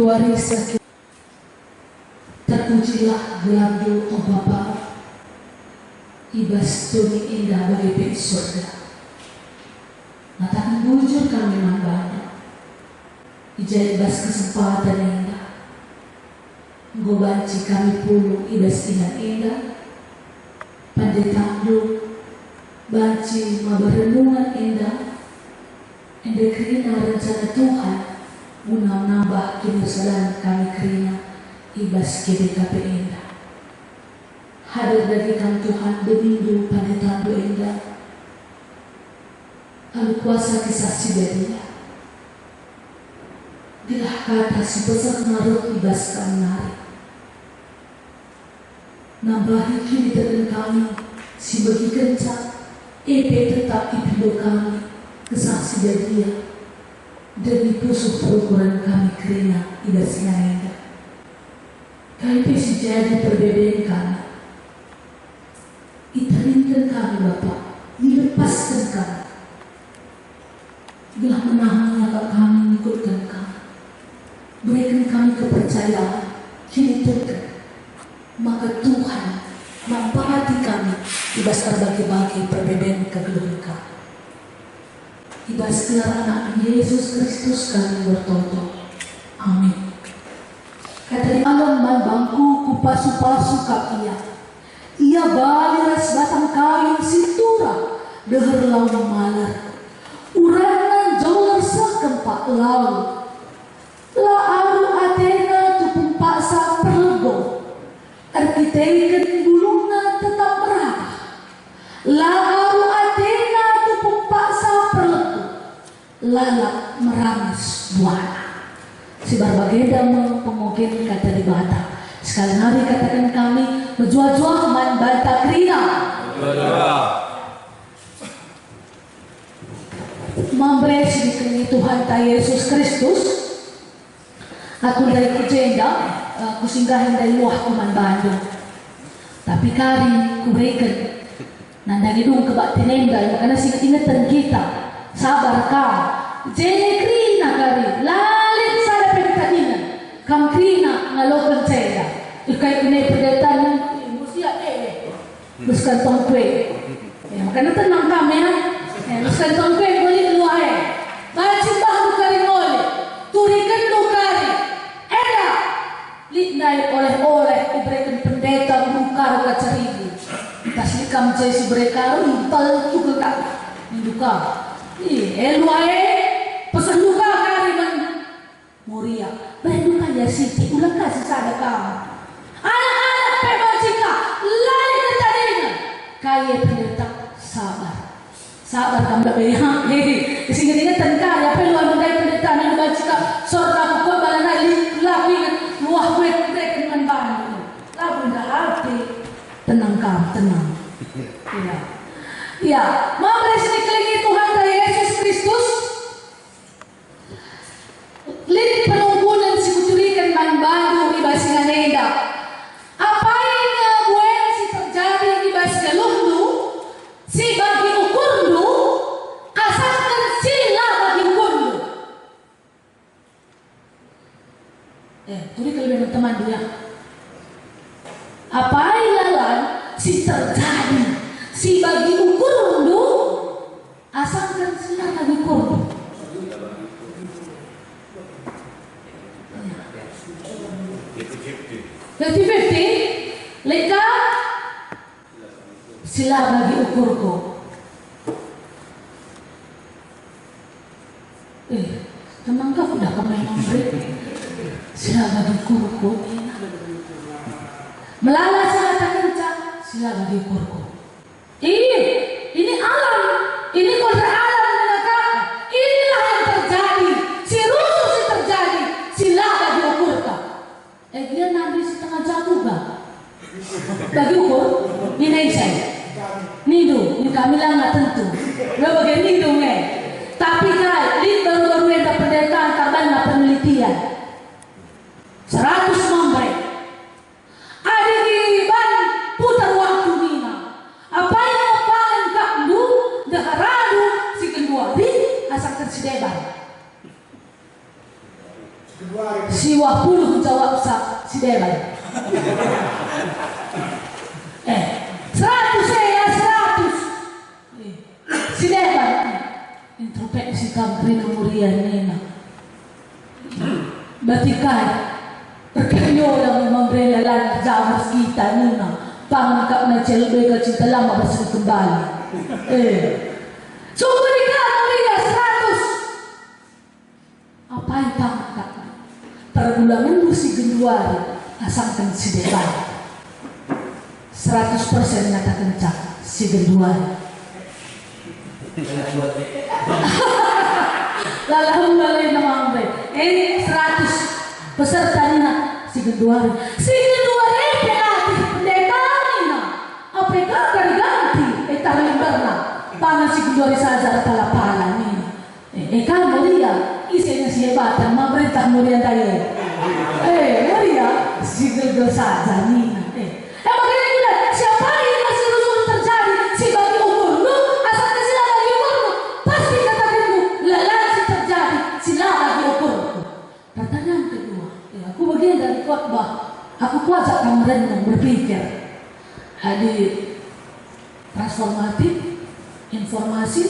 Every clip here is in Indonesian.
Tuarisa terpujilah gelar-Mu, oh Bapa, ibas tuni indah bagi pihak surga. Matakan bujur kami mambana, ijai ibas kesempatan indah. Engkau banci kami puluh ibas indah, pandai tangguh, banci mabarenungan indah, ende kerina rencana Tuhan, guna menambah kinusalan kami kerina ibas KDKP indah. Hadir dari kami Tuhan berminggu pada tandu indah, alu kuasa kisah siberia. Dilah kata si besar ngaruh ibas kami nari. Nambahi kini dengan kami si bagi kencang, tetap ipido kami kisah siberia. Demi pusuh perukuran kami kerina ibas indah. Kami pesi jadi perbedaan kami. Itarinkan kami Bapa, dilepaskan kami. Bila menahannya kami ikutkan kami. Berikan kami kepercayaan, kini Tuhan. Maka Tuhan memperhati kami ibas terbagi-bagi perbedaan kegeluhan kami. Ibas gelar anak Yesus Kristus kami bertoto. Amin. Kata di alam bangku kupasu-pasu kakia. Ia baliras batang kayu sintura deher laut malar. Uranan jauh sah kempak laut. La aru Athena tupung paksa perlego. Arkiteken bulungna tetap merata. La aru Athena tupung paksa perlego. Lalak meramis buana. Si berbageda pemungkin kata di bata. Sekali hari katakan kami berjual-jual man bata krina. Membresi dikeni Tuhan ta Yesus Kristus. Aku dari kujenda, aku singgahin dari luah kuman Bandung. Tapi kari kuberikan. Nandang idung kebak tinendai, makanya singkat-ingatan kita. Sabar kau. Jene krina kari. Lalit sada pektahinan. Kam krina ngalokan cenda. Ikai kene perdetaan musia terus kantong kue. Ya, makanya tenang kami ya. Terus kantong kue boleh keluar ya. Baca bahu kari ngole. Turikan lu kari. Eda. Litnai oleh-oleh diberikan pendeta bukar kacaribu. Tas likam jesi berekaru impal juga tak. Induka. Elu ae. Pesan duka kari man. Muria. Baru kaya siti ulang kasih sada kamu. Anak-anak pemacika lari ke tadinya. Kaya pendeta sabar. Sabar kamu tak beri hak. Sehingga tengkar ya perlu mengenai pendeta yang membacika sorta buku balana laku luah mereka dengan bantu. Laku dah hati. Tenang kamu, tenang. Ya. Ya, mari sedikit Tuhan dari Yesus Kristus. Lihat penunggunan si kucurikan man bandu ibas nganenda. Apa yang buat si terjadi ibas galundu, si bagi ukurdu, asalkan sila bagi ukurdu. Tuli kalau teman dia. Apa yang si terjadi, si bagi ukurdu, asalkan sila bagi ukurdu. 50-50 leka sila bagi ukurku. Memang kau udah kemain memberi sila bagi ukurku. Melala sila tak kencang sila bagi ukurku. Ini alam, ini kodrat alam mengatakan inilah yang terjadi. Si rusuh si terjadi sila bagi ukurku. Dia nanti setengah jam juga. Bagi ukur, ini saya. Nidu, ini kami lah nggak tentu. Lo bagian nidu Tapi kan, ini baru-baru yang dapat pendetaan karena penelitian. 100 memberi. Ada ban putar waktu nina. Apa yang pangan kakdu, daharadu si kedua di asalkan si deban. Si wah Dewan. 100 saya 100. Si Dewan. Introspeksi kampri nomorian nena. Batikan. Terkenyo lang memberi lalan jamas kita nuna. Pangkap na celbe ka cinta lama bersih kembali. Coba dikatakan dia 100. Apa yang pangkap? Perbulangan musik genduari asangkan si Dewan. 100% nyatakan cak si genduari. Lalu balik nama ambil. Ini 100 peserta nina si genduari. Si genduari penati pendeta nina. Apa yang ganti? Tarimbarna. Pangan si genduari saja pala-pala nina. Kamu lihat isinya si hebatan memerintah mulia tayo. Mulia si genduari saja nina. Makanya kita siapa yang masih rusuh terjadi si bagi umur lu asal sila bagi umur lu pasti katakan lu lalansi terjadi sila bagi umur. Pertanyaan kedua, aku bagian dari khotbah. Aku kuasa kamu renung berpikir. Hadir transformatif, informasi,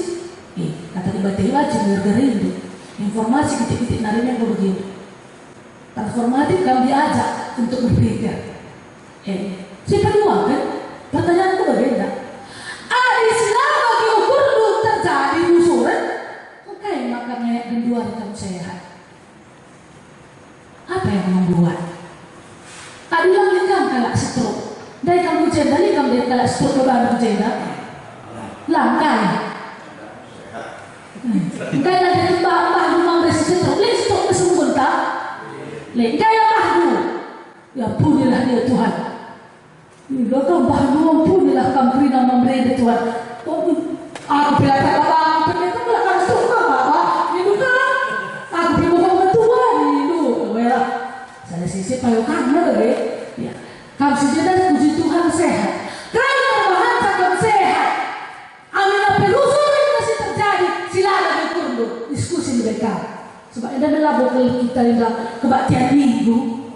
kata tiba-tiba cenderung rindu. Informasi titik-titik narinya begitu. Transformatif kami diajak untuk berpikir. Si kedua kan, pertanyaanku berbeda. Ada selama bagi ukur lu terjadi usuran, oke makanya yang kedua kamu sehat. Apa yang membuat? Ada yang kamu kalak stroke. Dari kamu jenda, dari kamu kalak stroke ke baru jenda. Langkai. Kaya dari mbak-mbak rumah resi stroke, lihat stroke kesembuhan tak? Lihat kaya mahdu. Ya punilah dia Tuhan. Enggak kan bahan ampunilah kamu beri nama mereka Tuhan. Aku belajar apa? Itu belakang suka apa? Itu kan? Aku bilang Tuhan itu. Well, saya sisi payo kamu deh. Ya, kamu sisi dan puji Tuhan sehat. Kalau bahan kamu sehat, amin apa usuran masih terjadi? Silakan dikurdu diskusi mereka. Sebab ada melabur kita yang kebaktian minggu.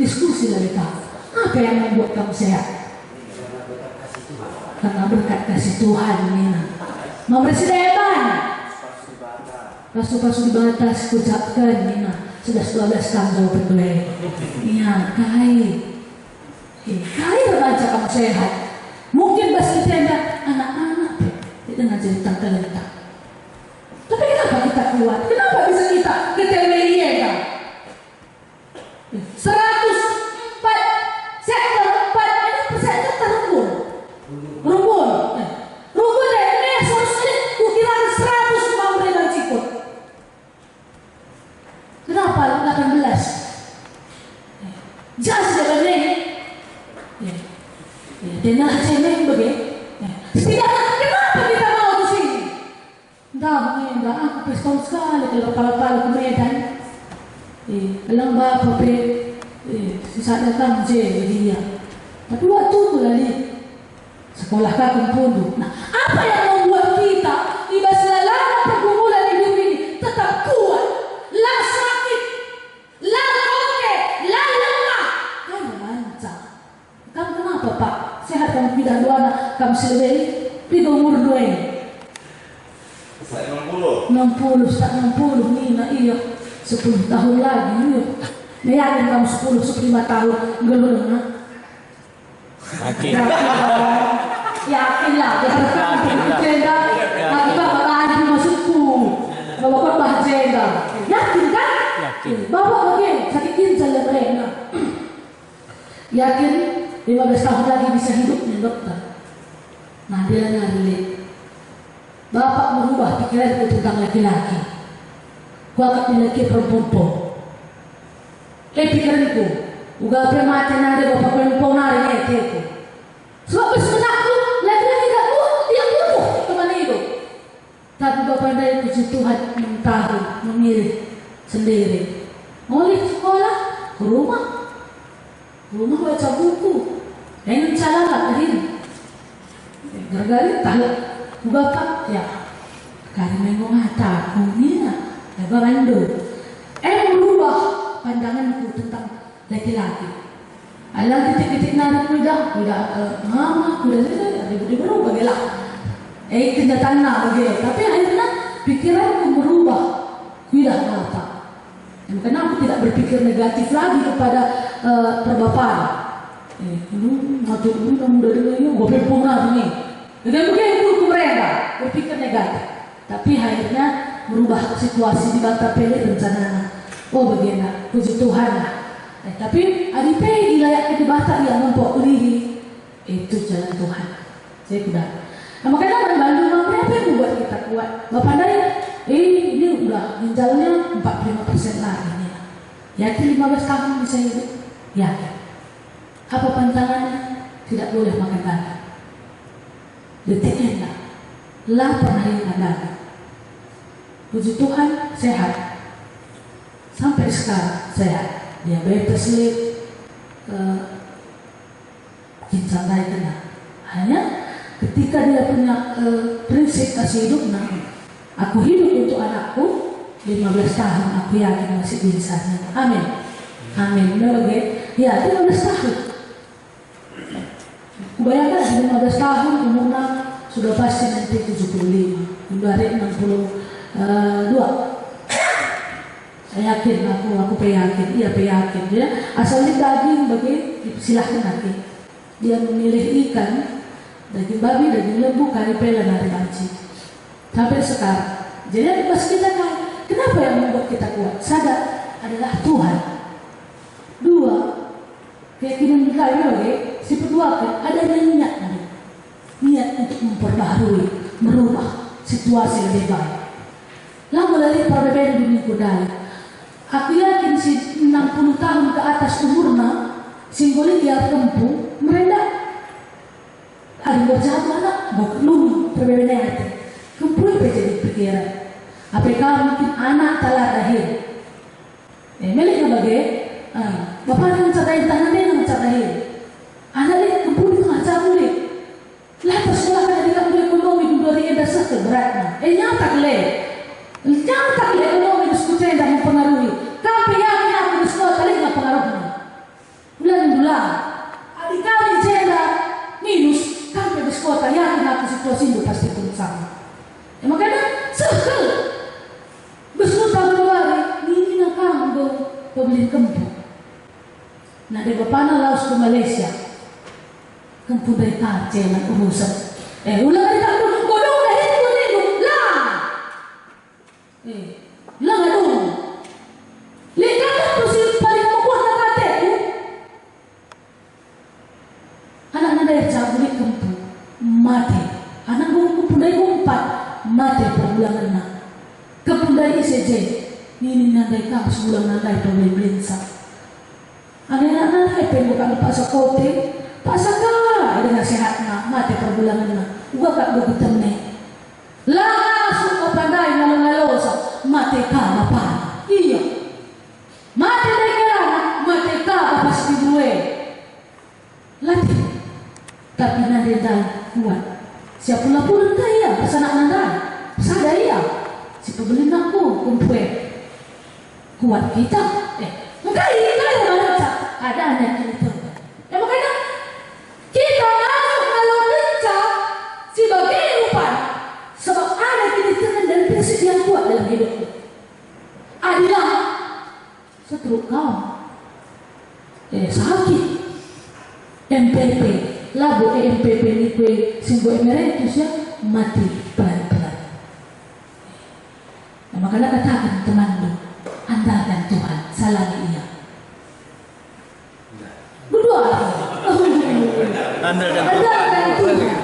Diskusi mereka. Apa yang membuat kamu sehat? Karena berkat kasih Tuhan Nina. Memberi Dewan. Pasu-pasu dibatas kucapkan Nina. Sudah 12 tahun jauh berdua. Iya, kai baca kamu sehat. Mungkin bas kita ada anak-anak dengan cerita terletak. Tapi kenapa kita kuat? Kenapa bisa kita KTWI kan? 104 sektor 4 ini persennya terumpul. Rumpun ini seharusnya kukira 100 mau dan cikut. Kenapa 18? Jas jalan ini. Dengan cemeng begitu. Setidaknya kenapa kita mau ke sini? Enggak aku peskon sekali kalau pala-pala ke Medan. Alam bapak sisa datang je dia. Tapi waktu itu lagi sekolah kakak pun. Nah, apa yang membuat kita tiba selama pergumulan hidup ini tetap kuat, lah sakit, lah oke, lah lemah, kamu lancar. Kamu kenapa Pak? Sehat kamu tidak dua anak, kamu selesai, tiga umur 2 ini. Saya 60. 60 Nina iya 10 tahun lagi iya. Yakin kamu 10-15 tahun gelung ha? Yakin lah. Jenda. Lagi bapak lagi maksudku. Bapak bah jenda. Yakin kan? Yakin. Bapak bagian sakit ginjal yang mereka. Yakin 15 tahun lagi bisa hidup nih dokter. Nah dia nyari. Bapak merubah pikiranku tentang laki-laki. Gua akan laki perempuan. Pikiranku, uga mati nade bapak perempuan nari itu. Sebab sebenarnya laki-laki tak dia butuh teman hidup. Tapi bapak dari puji Tuhan mentahu memilih sendiri. Mau di sekolah, ke rumah baca buku. Dengan cara lah ini. Gara-gara tahu bapak ya. Kali minggu ngata, kuminya, lebaran merubah pandanganku tentang laki-laki. Alang titik-titik narik kuda mama kuda itu berubah gila. Kenyataan bagi. Tapi akhirnya pikiranku berubah. Kuda apa? Karena aku tidak berpikir negatif lagi kepada perbapaan. Mati muda dulu ini, gue pernah ini. Dan begitu mereka berpikir negatif. Tapi akhirnya merubah situasi di Bata Pele rencana. Oh bagaimana? Puji Tuhan lah. Tapi adipe ilayak di Bata yang membawa diri itu jalan Tuhan. Saya sudah. Nah, makanya orang Bandung apa yang membuat kita kuat? Bapak dari ini udah ginjalnya 45% lagi nih. Yakin 15 tahun bisa hidup? Yakin. Apa pantangannya? Tidak boleh makan daging. Detik enak. Lapar hari daging. Puji Tuhan sehat. Sampai sekarang sehat. Diabetes ginjal naik kena. Hanya ketika dia punya prinsip kasih hidup, nah aku hidup untuk anakku 15 tahun, aku yakin masih bisa. Amin. Amin. Oke. Ya, 15 tahun. Bayangkan 15 tahun umurnya sudah pasti nanti 75, dari 62. Saya yakin, aku yakin, iya yakin. Dia asalnya daging bagi silahkan nanti. Dia memilih ikan, daging babi, daging lembu, kari pela dari banci. Sampai sekarang. Jadi pas kita kenapa yang membuat kita kuat? Sadar adalah Tuhan. Dua, keyakinan kita ini si kedua adanya niat untuk memperbaharui, merubah situasi lebih baik. Lalu dari perbedaan dunia kudai. Aku yakin si 60 tahun ke atas umurnya, simbolik dia kempu, mereka ada berjahat mana, belum perbedaan hati. Kempu itu jadi pikiran. Apakah mungkin anak telah lahir? Milik sebagai bapak yang mencadai tangan dia yang mencadai. Anak dia kempu itu nggak boleh. Lepas sekolah kan dia punya ekonomi dua hari dasar keberatnya. Nyata le. Jangan ekonomi diskusi dan mempengaruhi. Tapi yang aku di sekolah kali nggak pengaruhnya. Bulan-bulan, adik kami jenda minus. Sampai di sekolah yang aku situasi itu pasti pun sama. Makanya sekali besok tahun baru ini nak kamu pembeli kempu. Nah dia bapaknya laos ke Malaysia. Kempu dari Aceh nak urusan. Ulang dari kamu. Lah dong. Lihat tu si paling kuat nak kata tu. Anak dia cabut kempu mati. Anak gua pundai umpat mati perbulangan nak. Kepundai ICJ. Ini nandai kamu sebulan nandai pembeli blinsa. Anak-anak pengen bukan pasal kote, pasal kah dengan sehatnya mati perbulangan nak. Gua tak begitu nih. Langsung pandai ngalo-ngalo mati kah apa? Iya. Mati dari kerana mati kah apa pasti gue. Latih. Tapi nanti dah kuat. Siapa lapor nanti ya? Pesanak nanti. Sadar ya. Si pembeli aku kumpul. Kuat kita. Maka ini ada anak kita. Makanya kita kalau kencang si bagian lupa. Sebab ada keinginan dan prinsip yang kuat dalam hidupku. Adalah setruk kau. Sakit. MPP. Labu MPP ni kue simbol emeritus ya mati pelan-pelan. Nah, makanya katakan temanmu, andalkan Tuhan, salangi ia. Berdoa. Andalkan Tuhan.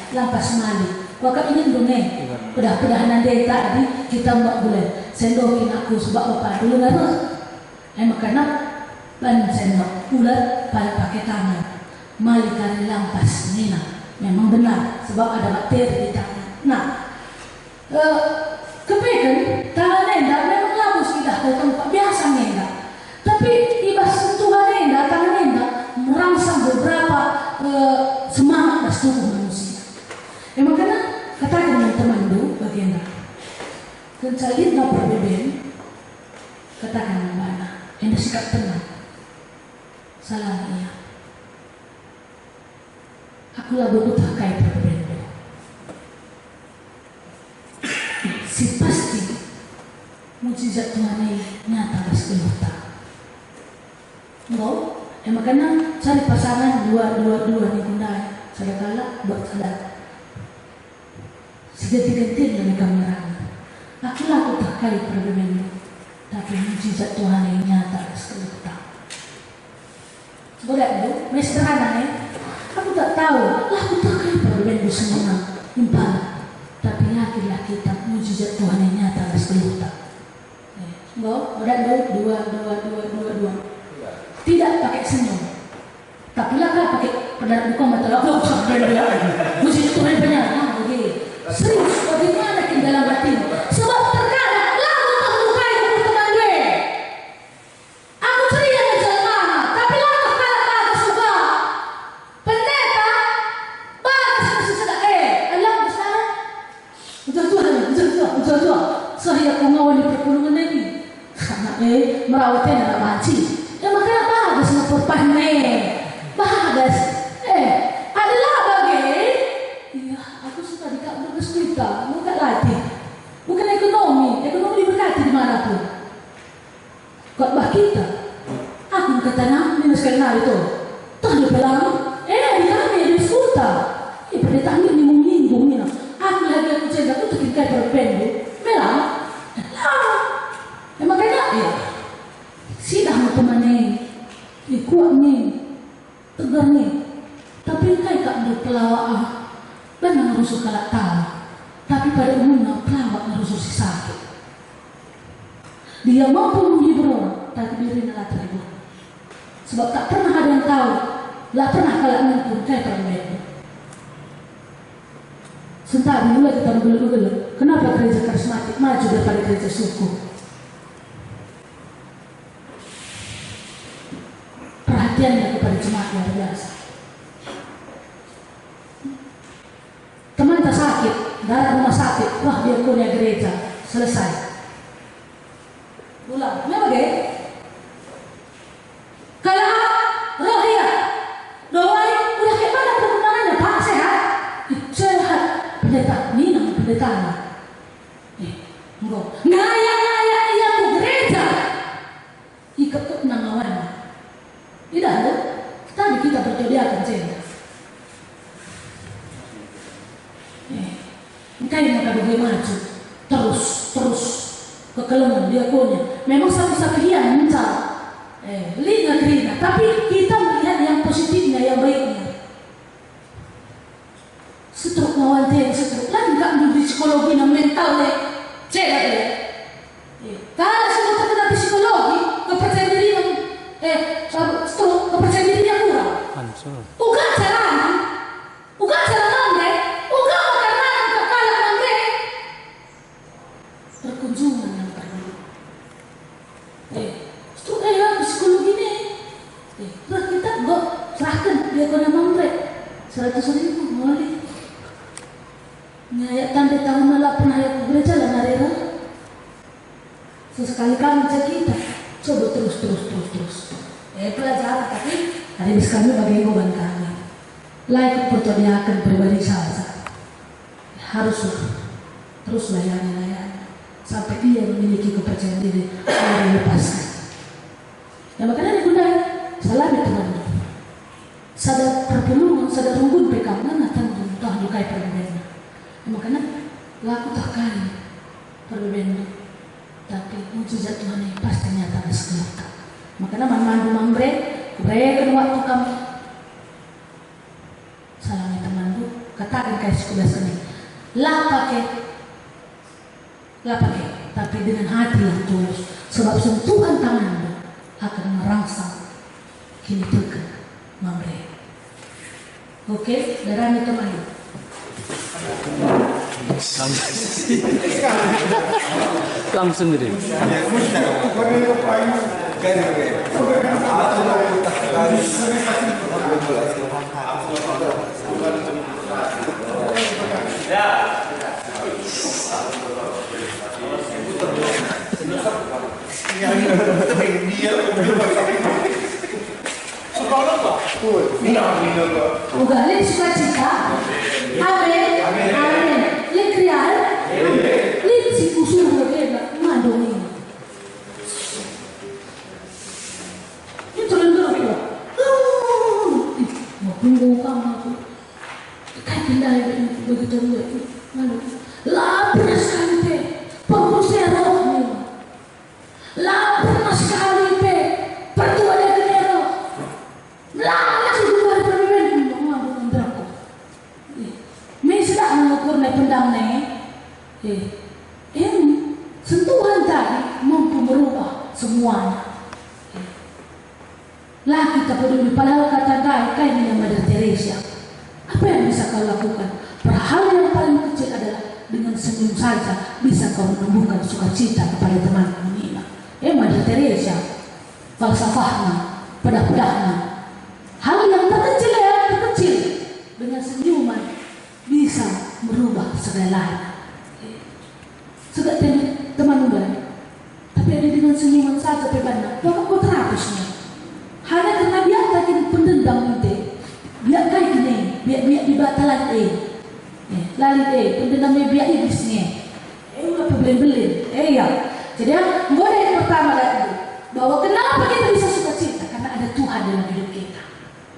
Lampas mali Wakak ingin dongeng. Pedah-pedahan dia tadi kita mbak boleh sendokin aku sebab bapak dulu nggak. Makanya ban sendok ular pada pakai tangan. Mali kali lampas nina. Memang benar sebab ada bakteri di tangan. Nah, kepekan tangan nenda memang labus tidak ke tempat biasa nenda. Tapi ibas sentuhan nenda, tangan nenda merangsang beberapa semangat dan tubuh manusia. Makanya katakan yang teman itu bagian kencalit na perbedaan katakan yang mana yang sikap tenang salah iya aku lah butuh pakai perbedaan si pasti mujizat Tuhan ini nyata dan sekelota makanya cari pasangan dua nih kundai sadakala buat sadar seganti-ganti dari kamera. Aku laku terkait perbedaan itu, tapi mujizat Tuhan yang nyata sekelota. Boleh itu, sederhana ya. Aku tak tahu, laku terkait perbedaan itu semua impal, tapi yakinlah kita mujizat Tuhan yang nyata sekelota. Boleh itu dua. Tidak pakai senyum, tapi lah pakai pedang bukan mata aku mujizat Tuhan yang nyata. Serius, bagaimana di dalam hatimu? Sebab terkadang lalu tak melukai teman gue. Aku ceria menjelma, tapi lalu kalah bagus juga. Pendeta, bagus masih sedang Allah besar. Ujung-ujung. Saya pengawan di perpulungan ini. Karena merawatnya dalam banci. Makanya bagus ngepurpan bagus. Adalah bukan latih, bukan ekonomi diberkati dimanapun. Khotbah kita, aku kata minus kenal itu, tak ada pelang, di kami di sekolah, pendeta ini minggu ni, aku lagi aku jaga aku tu kita berpendu, pelang, makanya sidah mau kemana, kuat ni, tegar ni, tapi kai tak ada pelawak, benar harus kalak tahu. Tapi pada umumnya pelawak harus sakit. Dia mampu menghibur orang, tapi dirinya tak terhibur. Sebab tak pernah ada yang tahu, tak pernah kalah pun kayak perbedaan. Sebentar dulu kita bergelut-gelut. Kenapa gereja karismatik maju daripada gereja suku? Perhatiannya kepada jemaat luar biasa. Teman tak sakit, darah rumah sakit, wah dia kuliah gereja, selesai. Pulang, memang deh. Kalau roh dia, doai, udah kayak mana perkembangannya, Pak sehat? Sehat, pendeta, ini nama pendetanya. Enggak, ngaya dia ke gereja, ikut penangawannya. Tidak ada, tadi kita berjodiakan saja. Kayak maka dia maju terus kekelengan dia punya. Memang satu-satu hian mencar, lina, tapi kita melihat yang positifnya, yang baiknya. Setruk mawal dia setruk, lagi nggak di psikologi dan mental deh, cewek ya. Kalau semua terkena psikologi, kepercayaan diri yang stroke, kepercayaan diri yang kurang. Bukan caranya, bukan cara deh. Perkunjungan yang perlu. Psikologi ni. Terus kita serahkan dia kena mamrek 100.000 mulai. Nyayat tanda tahun malah pernah ya gereja lah narera. Sesekali kami cek kita, coba terus. Pelajaran tapi hari ini kami bagi beban kami. Like pertanyaan pribadi saya harus terus layani. Sampai dia memiliki kepercayaan diri yang dilepaskan. Makanya digunakan salah teman. Sadar perpulungan, sadar runggun pekam mana tanggung tak dukai perbedaan. Makanya laku tak kali perbedaan. Tapi mujizat Tuhan yang pasti nyata dan sekelota. Makanya mandu mambre, kubrekan waktu kamu. Salahnya temanku, katakan kayak sekolah seni. Lah pakai, tapi dengan hati yang tulus. Sebab sentuhan tanganmu akan merangsang kini tekan mamre. Oke, darahnya kemana? Langsung gitu. Ugali sukacita. Amin. Amin. Lihat krial. Lihat si kusur lagi ngandung ini. Ini terlalu berat. Mau tunggu kamu aku. Kayak pindah begitu dulu. Lapar sekali pe. Pengusir rohnya. Lapar sekali pe. Pertua dari nero. Lalas itu dari pemimpin. Ngomong berapa? Mesra mengukur naik pendam naik. Ini sentuhan tadi mampu merubah semuanya. Lah kita peduli padahal kata kayak ini Mother Teresa. Apa yang bisa kau lakukan? Hal yang paling kecil adalah dengan senyum saja bisa kau menumbuhkan sukacita kepada temanmu ini. Mother Teresa, falsafahnya, pedah-pedahnya. Hal yang terkecil dengan senyuman bisa merubah segalanya. Sudah teman muda, tapi ada dengan senyuman saja pebana, bahkan kau terhapusnya. Hanya karena dia takin pendendam itu, dia kayak gini, biar dibatalan lalu pendendamnya biar iblisnya. Udah pebelin-belin, ya. Jadi mulai yang pertama lagi bahwa kenapa kita bisa sukacita? Karena ada Tuhan dalam hidup kita.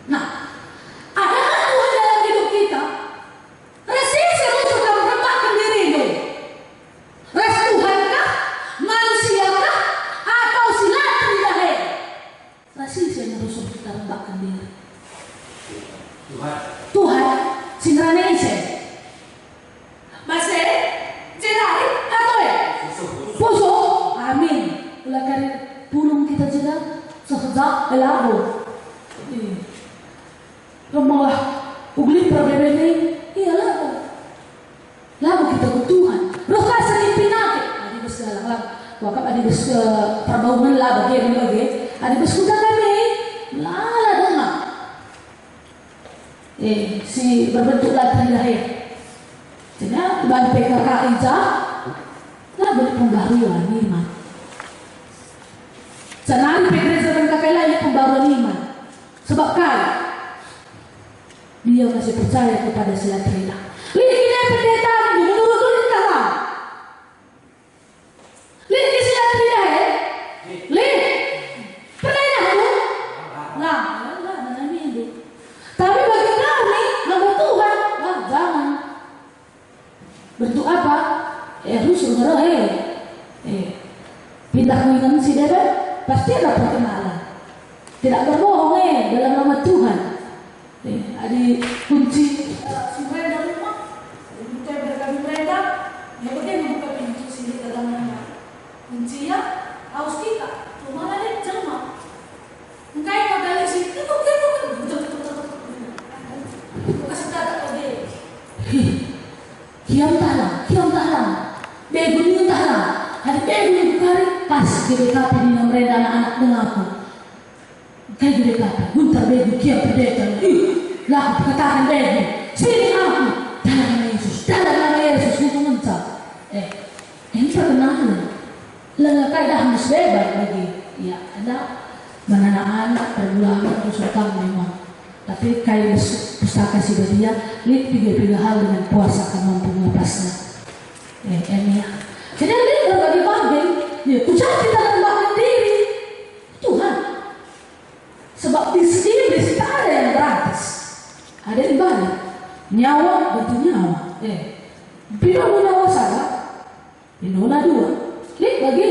Nah, ada Tuhan dalam hidup kita. Resisi untuk kamu rembakkan diri itu. Res Tuhankah, manusiakah, atau silatri dahil? Resisi yang harus kita rembakkan diri. Tuhan, Sinranese. Masih, Jenari, atau ya? Puso, amin. Ulah kari pulung kita juga sesejak elabo. Kemalah ugli problem ini, iya labu kita ke Tuhan. Roh kasar impi nakit. Adi bes galang lang. Wakap adi bes perbangunan lah bagi. Adi bes kuda kami. Lala dengar. Si berbentuk latri lahir. Jadi ban PKK Ija lah boleh pembaruan iman. Senang gereja dan kakak ini pembaruan iman. Sebab kali dia masih percaya kepada silaturahmi. Lihat ini pendeta ini menurut kawan. Lihat ini silaturahmi. Lihat pendeta itu. Nah, ini. Tapi bagi kami, nama Tuhan, jangan. Bentuk apa? Harus ngero pindah kuingan si Dede, pasti ada perkenalan. Tidak berbohong dalam nama Tuhan. Ada kunci sumber dari rumah, kita berkali mereka, ya bagaimana buka pintu sini dalam nama kunci ya, harus kita, rumah ada jelma. Engkau yang dari situ, itu kasih tanda pada kiam tahan, begun tahan, hari begun kari pas GBKP di mereka anak-anak denganku. Kayak GBKP, guntar begun kiam pendeta, laku katakan begun, sini aku, dalam nama Yesus, hukum mencap. Ini perkenalan, lengkap dah harus bebas lagi, ya ada mana anak pergulangan usulkan memang. Tapi kayak pustaka si dia, lihat tiga hal dengan puasa akan mampu melepasnya. Ini ya. Jadi lihat kalau dipanggil, ya ucap kita rembakkan diri Tuhan. Sebab di sini tidak ada yang gratis, ada di balik nyawa bentuk nyawa. Bila nyawa salah, inola dua. Lihat bagi,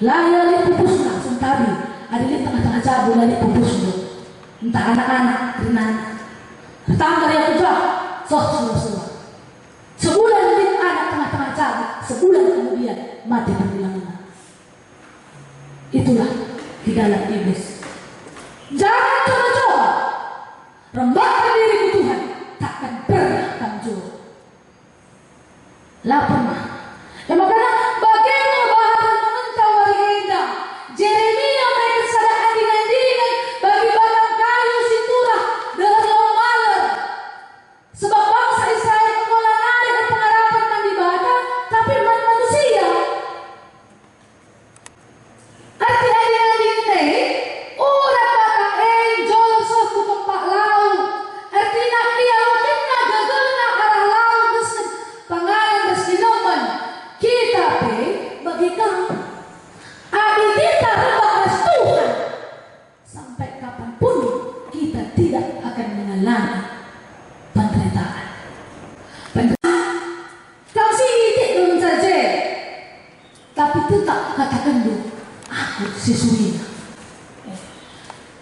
layar lihat pupus langsung tadi. Ada lihat tengah-tengah cabul lihat pupus dulu. Entah anak-anak, renang. Pertama kali aku ucap, sudah. Sebulan sekali, sebulan kemudian mati panggilannya. Itulah di dalam iblis. Jangan coba-coba rembahkan diri ke Tuhan, takkan pernah kanjur. Lah pernah. Ya makanya bagaimana bahan mentah warga Jeremia mereka sadar anding-andingan bagi batang kayu siturah dengan lawan maler. Sebab bangsa Israel mengolah dan pengharapan dan ibadah, tapi manusia. Arti anding-andingan ini, urat batang enjol suatu tempat laut. Artinya dia mungkinnya gagalnya arah laut dan pangalan dan minuman. Kita bagi kamu. Adi kita rebahkan Tuhan. Sampai kapanpun kita tidak akan mengalami penderitaan. Kau sidik belum saja, tapi tetap katakan dulu, aku siswinya.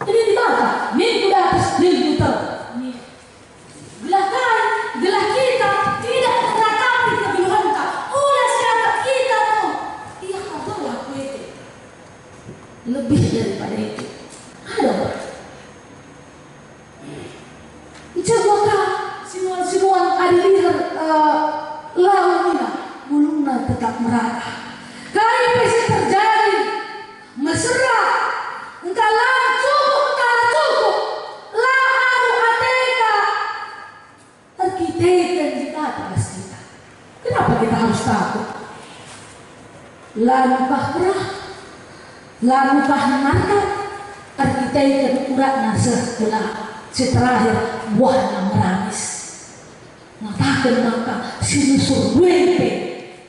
Ini di mana? Minggu di atas, minggu terus. Gelahkan, gelah kita tidak meratapi kebiluhan kau. Ulah siapa kita mau. Iya kau tahu aku itu. Lebih daripada itu. Ada. Icabakah simuan adilir lawannya mulungna tetap merata. Kali pasti terjadi mesra. Engkau cukup. Lah anu ateka. Terkitaikan di atas kita. Kenapa kita harus takut? Lanukah perah? Lanukah menangkap? Terkitaikan uratna setelah terakhir wahna merangis. Ngatakan maka sinusur wempe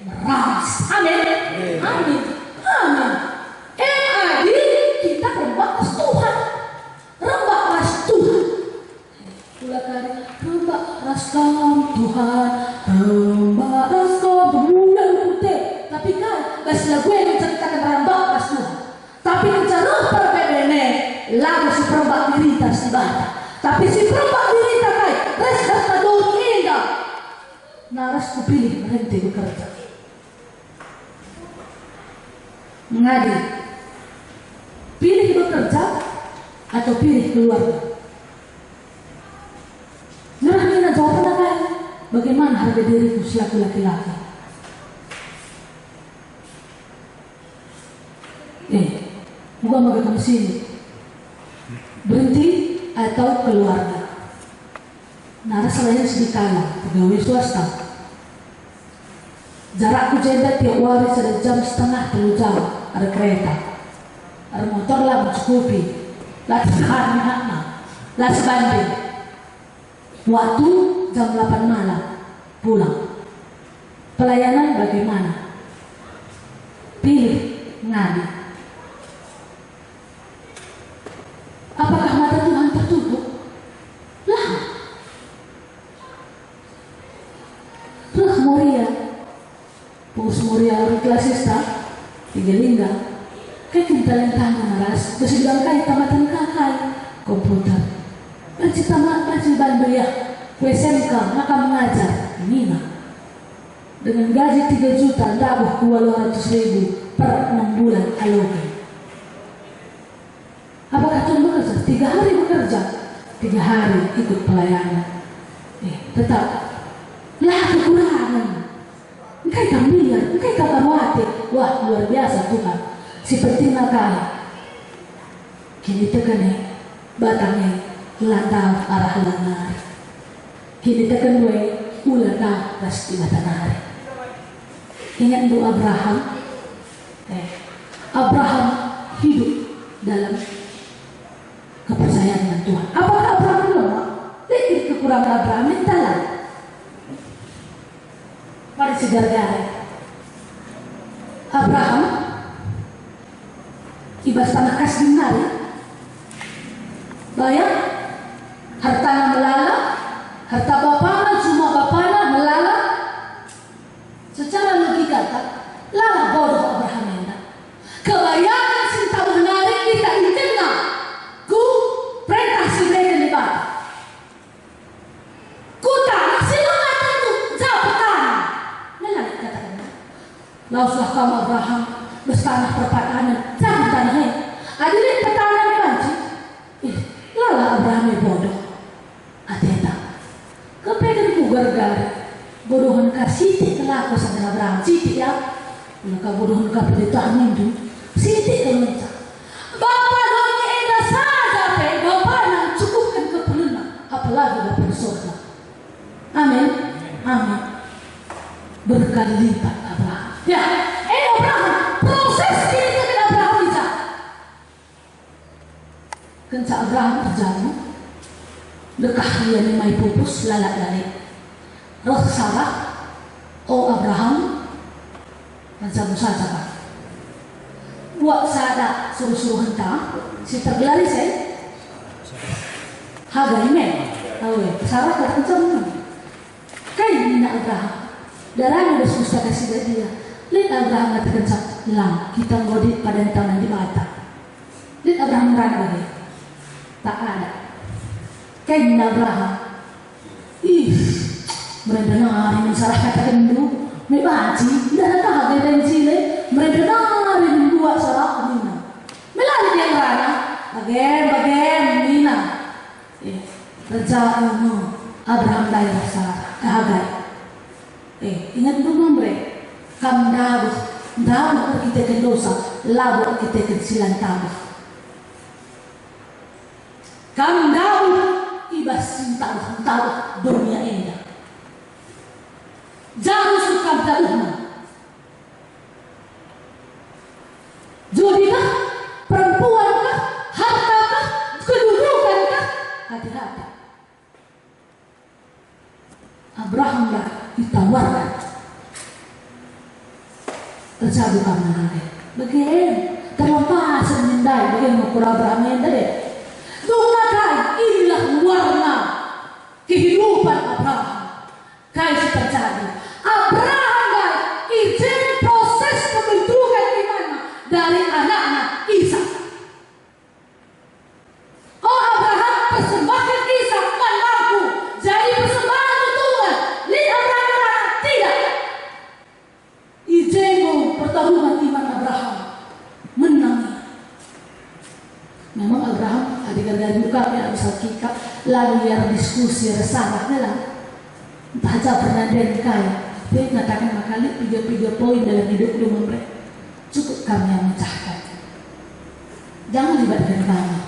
merangis. Amin. Amin. Amin. Adi kita rembak Tuhan. Rembak ras Tuhan. Ulah kali rembak ras Tuhan. Rembak ras bulan putih. Tapi kan gas lagu yang menceritakan rembak ras Tuhan. Tapi menceruh perbedaan lagu si perembak dirita ibadah. Tapi si perembak dirita kai ras kata doni indah. Naras kupilih berhenti bekerja. Mengadi, pilih bekerja atau pilih keluarga. Nyerahkan jawaban apa? Bagaimana harga diriku selaku laki-laki? Moga kamu sini. Berhenti atau keluarga. Naras lain sedikala pegawai swasta. Jarakku jeda tiap hari ada jam setengah 3 jam. Ada kereta, ada motor lah mencukupi. Lah sehari-hari, lah sebanding. Waktu jam 8 malam pulang. Pelayanan bagaimana? Pilih ngadi. Apakah mata Tuhan tertutup? Lah. Terus Moria, Pus Moria klasista, 3 lingga, kaya kintalan tangan maras, kasi bilang kaya tamatan kakay, komputer. Pansi banbaya, SMK, maka mengajar, Nina. Dengan gaji 3 juta, dabuh 200.000 per 6 bulan alokai. Apakah Tuhan bekerja? 3 hari bekerja, 3 hari ikut pelayanan. Tetap, lah kekurangan. Engkau kambilan, engkau kakamwate. Wah, luar biasa Tuhan. Si penting nakaya. Kini tekan batangnya lantau arah langar. Kini tekan ulah dah pasti batanari. Ingat doa Abraham. Abraham hidup dalam kepercayaan dengan Tuhan. Apakah Abraham lemah? Lihat kekurangan Abraham mintalah. Mari segar-gar. Abraham ibas tanah kasih nari. Bayang hartanya melala, harta bapana cuma bapana melala. Secara logika lala bodoh Abraham ini. Kebayangan cinta menarik kita intinya. Ku perintah si mereka libat. Ku tak silahkan tu jawabkan. Nelah katakan. sarah perpatanan jangan tanah adilit petanan banci lala Abraham bodoh atenta kepegan ku gargar bodohan ka siti kelaku sa Abraham siti ya ka bodohan ka pendeta mindu siti kelenca Bapak doanya indah saja pe Bapak yang cukupkan keperluan apalagi Bapak di surga amin amin berkali lipat Abraham ya Abraham proses ini dengan Abraham bisa kencak Abraham terjadi dekah dia mai pupus lalak-lalik roh Sarah Abraham macam saja Pak buat sada suruh-suruh hentang si tergelari saya Hagai men Sarah kencang kayak Nina Abraham darahnya udah susah kasih dia lihat Abraham kata kencang lang kita ngodit pada tangan di mata lihat Abraham merana lagi tak ada kayak Nina Abraham mereka dengar Sarah kata kendu may baci tidak ada Hagai dan Sile mereka dengar buat Sarah Nina melari dia merana bagian Nina Rencana Abraham daya Sarah Hagai ingat dulu mereka kam dabu kita ke dosa labu kita ke silan tabah kam dabu ibas cinta dunia indah jangan suka berumah jodikah perempuankah hartakah kedudukankah hati-hati Abraham lah ditawarkan terjadi karena ada bagaimana terlepas semendai bagaimana mengukur Abraham yang tadi dungakai inilah warna kehidupan Abraham kayak terjadi Abraham dan izin proses pembentukan imannya dari anaknya Ishak Abraham persembahkan Ishak anakku jadi persembahan Tuhan lihat Abraham tidak izinmu pertarungan iman Abraham menang memang Abraham adik-adik buka ya bisa kita lalu ya diskusi resahnya lah baca pernah dan kaya dia mengatakan makali 3 poin dalam hidup lu mereka cukup kami yang mencahkan jangan libatkan kami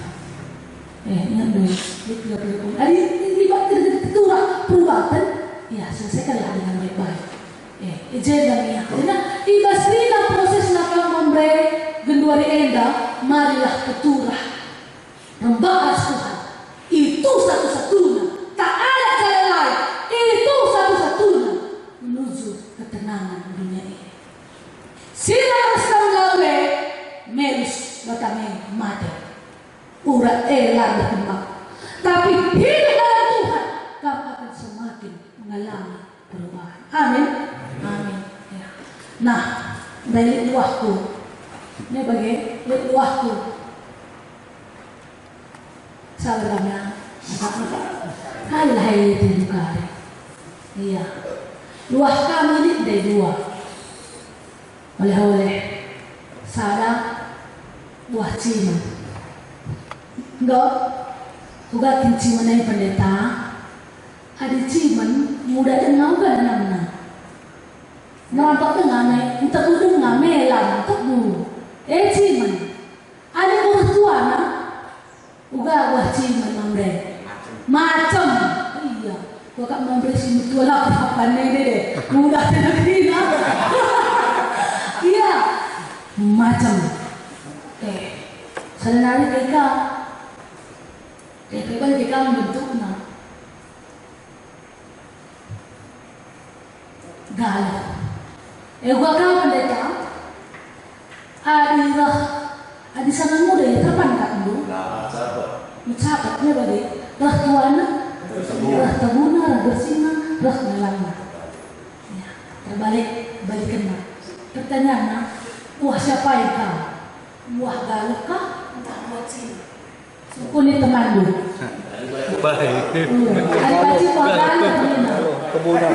ingat dulu 3 poin ada libatkan keturah perubatan ya selesaikanlah dengan baik-baik jangan ya karena ibasrina proses nakal memberi genduari enda marilah keturah membahas Tuhan itu satu-satunya tak ada jalan lain itu satu-satunya menuju ketenangan dunia ini sila lawe melus batangnya mati urat elar berkembang tapi hidup dalam Tuhan kamu akan semakin mengalami perubahan amin amin ya. Nah dari luahku ini bagi luahku sabarnya kalah itu juga iya luah kami ini dari dua oleh sada buah ciman enggak juga ciman yang pendeta ada ciman muda dengar kan namanya nampak dengar untuk dengar melang untuk bu ciman ada mertua na uga buah ciman mamre macam iya gua kak memberi si mertua lah kapan deh muda dengar dina iya macam sebenarnya mereka membentuknya galau gua kau pendeta adi sangat muda ya terpan kak dulu mencatatnya bagi rah tuana rah tabuna rah bersina rah ngelangna ya terbalik balikan pertanyaannya wah siapa yang kau wah galau kah entah buat sini sukuni teman dulu baik ada baci kau galau kebunan.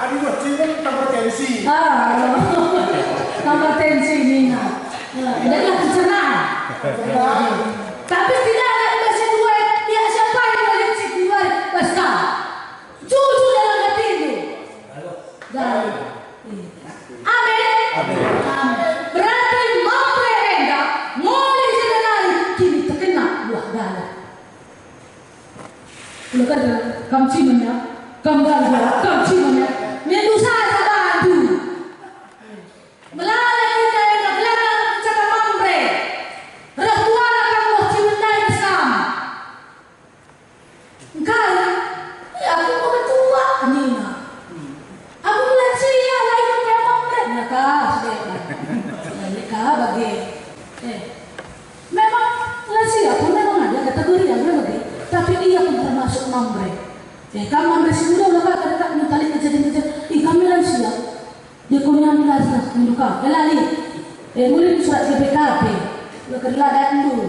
Adi buat cium tempat tensi. tambah tensi ini. Jangan pencernaan. Tapi tidak ada masih dua. Ya siapa yang boleh cik dua? Basta. Jujur dalam hati itu. Dan amin. Berarti mamre enggak mulai sebenarnya kini terkena buah galak. Kalau kata kamu cimanya, kamu galak, kamu cimanya, medusa bantu. Melalui kita yang belakang cakap mamre, ratuan kamu cimandai bersama. Engkau, ya aku mau ketua, Nina. Aku bilang siya, lain kayak mamre. Ya kah, sudah. Mereka bagi, memang lansia pun memang ada kategori yang berbeda, tapi dia pun termasuk mamre. Kamu mamre sendiri udah kata mentali kejadian-kejadian, kami lansia, dia punya ambulans menduka, kelali, mulai surat GPKP, berkeladan dulu,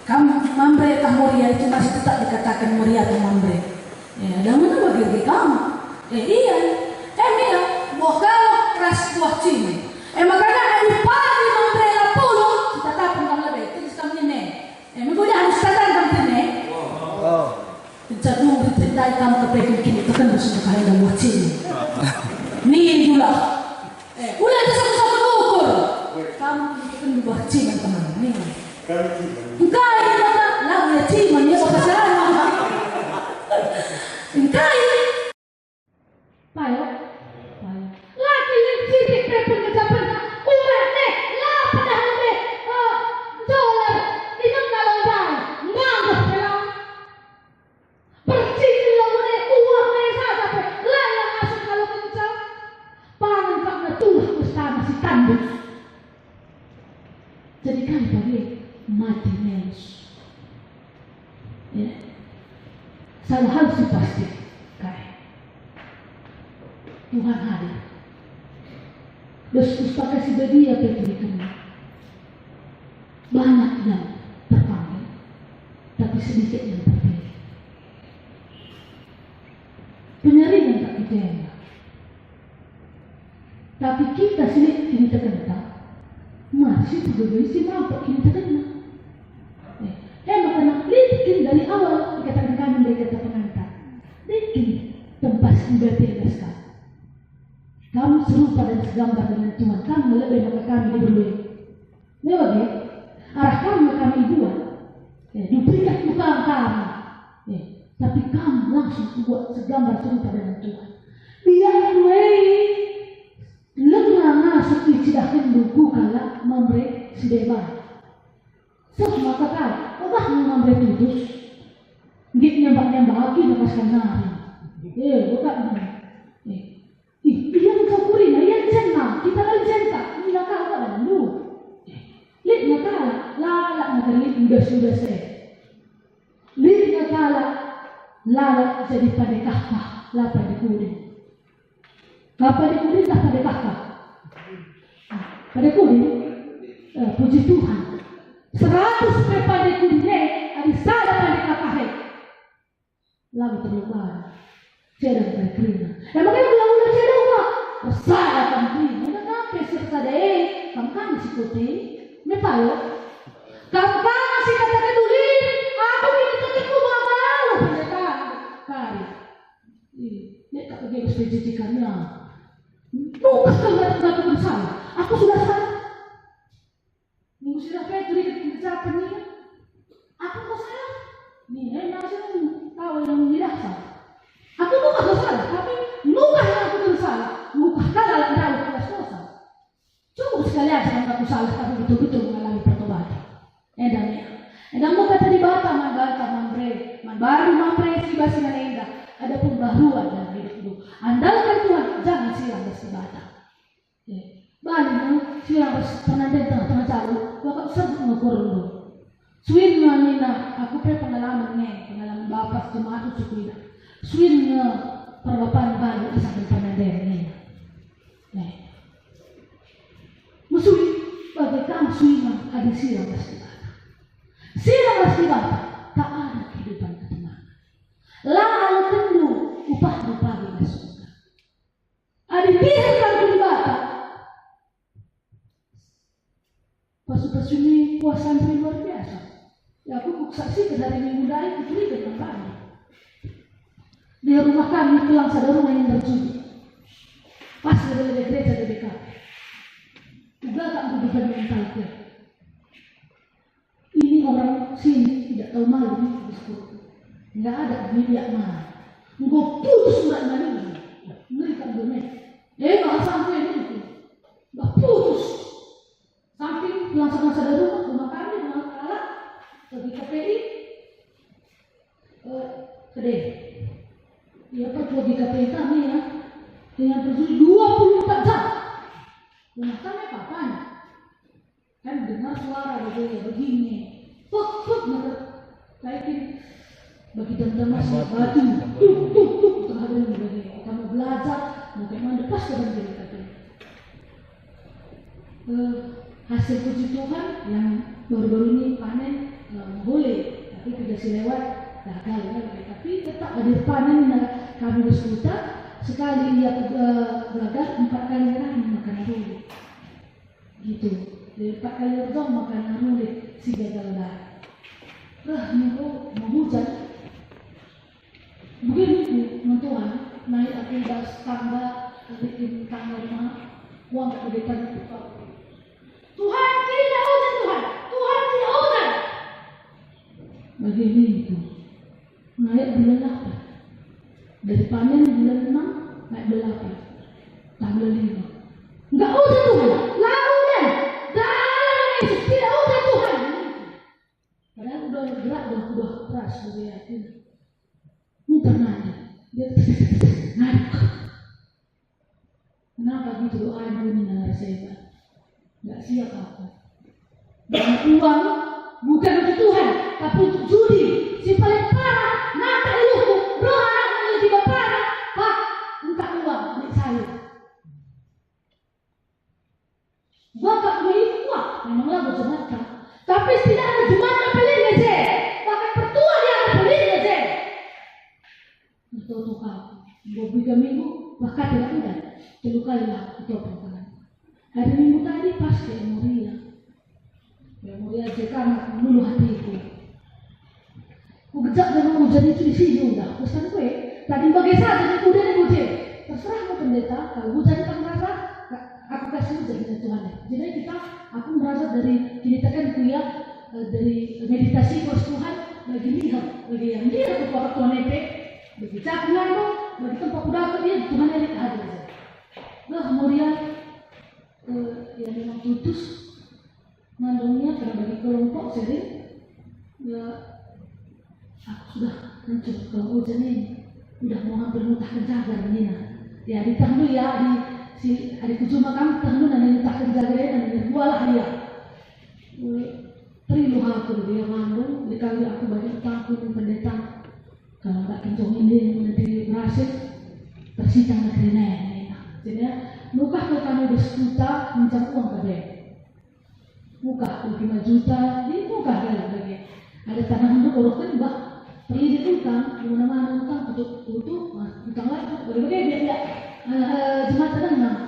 kamu mamre kamu Moria itu masih tetap dikatakan Moria atau mamre, dan mana bagi kamu, iya, bilang, buah kau keras buah cimi. Makanya ada pagi mamre puluh kita tak pun lebih itu kami ni. Mungkin harus sadar kami ni. Jadi kita kamu kepengen kini kita kan harus berkaya dan wajib. Ni juga. Udah itu sama-sama ukur. Kamu kan wajib teman ni. Engkau ini mana? Lagu ya ciman ya apa salah? Engkau ini. Payo. Lagi yang cilik prepun kecapan. Urat deh, lah pada hari dolar itu kalau dah nggak pelang. Percis kalau deh uang deh saja pe, lah yang masuk kalau kencang. Pangan kamu tuh bersama si tanduk. Jadi kan bagi mati menus. Salah hal sih pasti kai. Tuhan hadir. Yesus pakai si baby apa itu banyak yang terpanggil, tapi sedikit yang terpilih. Penyaringan tak kecewa, tapi kita sedikit kini terkena, masih berbeda si mampu kini terkena. Makanya bikin dari awal dikatakan kami dari kata pengantar, bikin tempat sudah ditegaskan. Kamu serupa dan segambar dengan Tuhan. Kamu lebih maka kami diberi. Lewat ya, arah kami buat. Diberikan bukan kami. Tapi kamu langsung buat segambar serupa dengan Tuhan. Biar lengah seperti tidak henduku kala memberi sedemai. Semua kata, apa memberi putus? Git nyambak lagi lepaskan nari. Bukan ini. Yang kau kurina, yang jenang, kita kan jenta, ini nak kau kan lu. Lihat nak kau, lala nak lihat sudah saya. Lihat nak kau, lala jadi pada kahkah, lala pada kuning. Apa pada kuning tak pada kahkah? Pada kuning, puji Tuhan. 100 pada kuning, ada salah pada kahkah. Lalu terlupa. Cerang pada kerina. Makanya kalau udah cerang apa? Salah kan kerina. Kenapa serta deh? Kamu kan sikuti. Mepayo. Kamu kan si kata tulis. Aku ini ketemu mau pendetaan. Kari. Ini tak pergi bersejijikannya. Bukan kau bersalah. Aku sudah salah. Minggu sudah Pedri kejapan ni. Aku kau salah. Ni masih tahu yang dirasa. Aku bukan bersalah, tapi muka yang aku bersalah, muka dalam kelas dosa. Cukup sekalian jangan aku salah, tapi betul-betul mengalami pertobatan. Dan muka tadi bata mamre, baru mamre si basi nalenda. Ada pembaharuan dalam hidupmu. Andalkan Tuhan, jangan silang bersibata. Balik silang penantian tengah-tengah jauh, bapak sebut mengukur dulu. Swin nina, aku pengalaman bapak jemaat itu Swin perwapan baru asal penantian ini. Musuh bagi kamu swin ada silang bersibata. Silang bersibata tak ada kehidupan ketenangan. Lalu tentu upah bagi surga. Ada biarkan berbata Pas ini puasa santri luar biasa. Ya aku saksikan dari minggu dari aku curiga tentang kami. Di rumah kami pulang ada rumah yang berjudi. Pas dari gereja DBK. Juga tak beban mental dia. Ini orang sini tidak tahu malu nih, nggak ada media malu. Nggak putus surat malu. Ngerikan dunia. Nggak sampai ini. Nggak putus. Samping pulang ada rumah kami, rumah alat, pergi KPI, gede. Ya pergi KPI kami ya, dengan berjudi 24 jam. Rumah kami kapan? Kan dengar suara begini, puk kayak gini, bagi teman-teman masih batu, tuk, terhadap begini. Kamu belajar, mungkin mana pas dalam diri kata. Hasil puji Tuhan yang baru-baru ini panen boleh, tapi tidak lewat gagal ya. Tapi tetap ada panen kami bersuta sekali ia gagal 4 kali lagi makan dulu, gitu. Dari 4 kali dong makan dulu si gagal lah. Minggu mau hujan, begini Tuhan naik aku das tangga, bikin tangga rumah, uang ke depan itu. Tuhan tidak hujan, Tuhan tidak hujan. Begini itu naik bulan 8, dari panen bulan 6 naik bulan 8, tanggal 5. Enggak hujan Tuhan, lalu dan dalam Yesus tidak hujan Tuhan. Padahal udah gerak, udah keras, udah yakin. Muter nanya, dia naik. Kenapa gitu doa ini nara saya? Nggak siap aku. Dan uang bukan untuk Tuhan, tapi untuk judi. Si paling parah, nata iluku, roh anak yang juga parah. Pak, minta uang untuk saya. Bapak milik uang, memanglah berjemaat. Tapi tidak ada jemaat yang paling aja. Bahkan pertua dia ada paling aja. Itu kau, 2 minggu, bahkan tidak mudah. 3 kali lah itu pertama. Hari Minggu tadi pas ke Moria jekan dulu hatiku. Ku gejak dengan hujan itu di sini udah. Pesan gue tadi bagai saja udah nih hujan. Terserah mau pendeta. Kalau hujan kita merasa aku kasih hujan dengan Tuhan. Jadi aku merasa dari ceritakan kuliah dari meditasi kurs Tuhan bagi lihat bagi yang dia ke orang Tuhan itu bagi cakulan bagi tempat udah dia Tuhan yang ada. Nah kemudian yang memang putus ngandungnya karena bagi kelompok sering ya aku sudah hancur kalau hujan ini udah mau hampir muntahkan jagar ini ya ditangguh ya di si hari kejuma kami tangguh dan muntahkan jagar dan dibualah dia terilu aku dia ngandung dikali aku banyak utangku dan pendeta kalau nggak kencang ini nanti berhasil tersita negerinya jadi muka ke kami bersejuta minta uang ke dia muka 5 juta di muka dia lagi ada tanah untuk urutan mbak pergi di utang di mana-mana utang tutup utang lagi berbagai dia jemaat tenang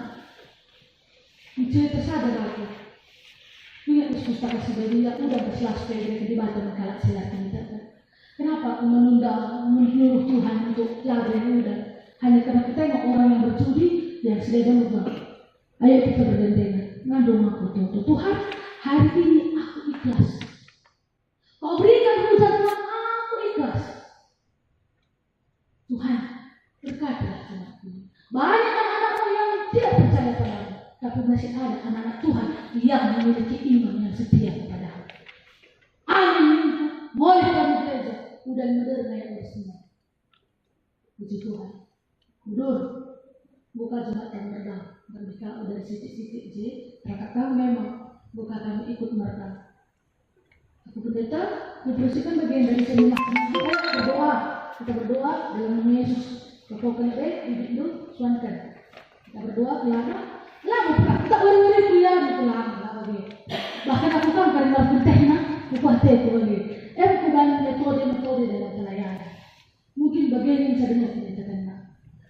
itu tersadar aku punya usus tak kasih bagi aku udah berselas pede di batu mengkalak silakan kenapa aku menyuruh Tuhan untuk lari udah hanya karena kita tengok orang yang berjudi yang sudah berubah. Ayo kita bergandengan. Ngandung aku Tuhan, hari ini aku ikhlas. Kau berikan hujan Tuhan, aku ikhlas. Tuhan, berkatilah anakku. Banyak anak-anakmu yang tidak percaya padamu, tapi masih ada anak-anak Tuhan yang memiliki iman yang setia kepadamu. Amin. Boleh kami gereja, udah moderna yang semua. Puji Tuhan. Mundur. Bukan jemaat yang meredam, tapi kalau dari titik-titik J, katakan memang bukan kami ikut meredam. Aku pendeta dibersihkan bagian dari seminar. Kita berdoa dalam nama Yesus. Kau kena baik, hidup, suankan. Kita berdoa, lama kita boleh kuliah gitu lama lagi. Bahkan aku kan karena bertehna, bukan teh lagi. Bukan metode dalam pelayanan. Mungkin bagian yang saya dengar tidak terkena.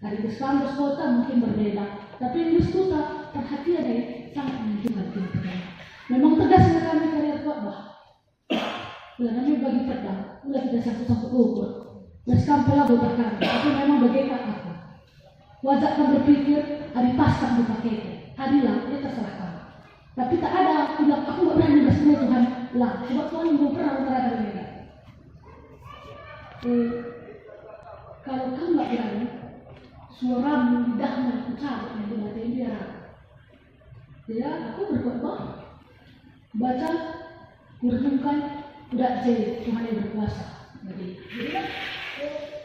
Dari bus kota mungkin berbeda, tapi bus kota perhatian sangat menunjukkan kita. Memang tegas Udah namanya bagi pedang, udah kita sangkut-sangkut ukur. Terus kampelah botakan, tapi memang bagaimana apa? Wajah kamu berpikir, hari pasang dipakai, hadilah, dia terserah kamu. Tapi tak ada, bilang aku gak berani bersama Tuhan lah, sebab Tuhan yang belum pernah terhadap mereka. Kalau kamu gak berani, suaramu lidahmu aku cari yang dibacain dia. Ya, aku berkhotbah, baca, kurenungkan, udah jadi Tuhan yang berkuasa. Jadi kan,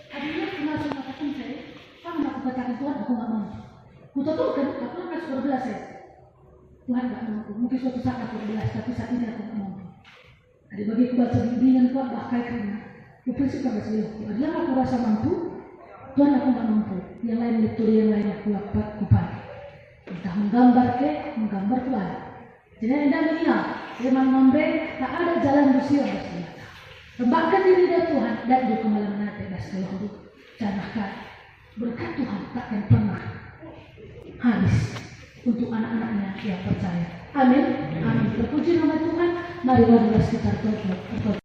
adanya kenal sama kata saya, sama aku katakan Tuhan, aku gak mau. Kututurkan, aku akan berbelas ya. Tuhan gak mampu, mungkin suatu saat aku berbelas, tapi saat ini aku gak mampu. Ada bagi aku baca bimbingan kuat, bahkan karena prinsip pada saya, adalah aku rasa mampu, Tuhan aku gak mampu. Yang lain betul, yang lain aku dapat kupat. Entah menggambar Tuhan. Jadi anda melihat, memang memberi, tak ada jalan bersih yang bersih. Rembakkan diri dari Tuhan, dan juga kemalangan hati, dan sekali hidup. Jangankan berkat Tuhan takkan pernah habis untuk anak-anaknya yang percaya. Amin. Amin. Terpuji nama Tuhan. Mari kita berdoa.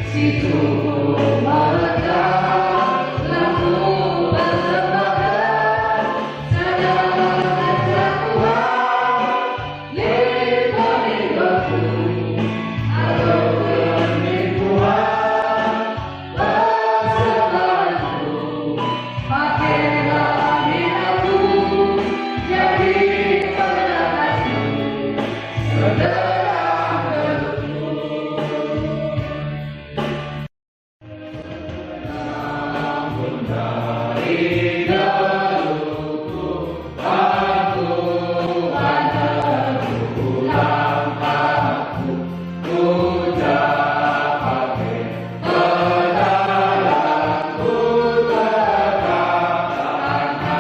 Situ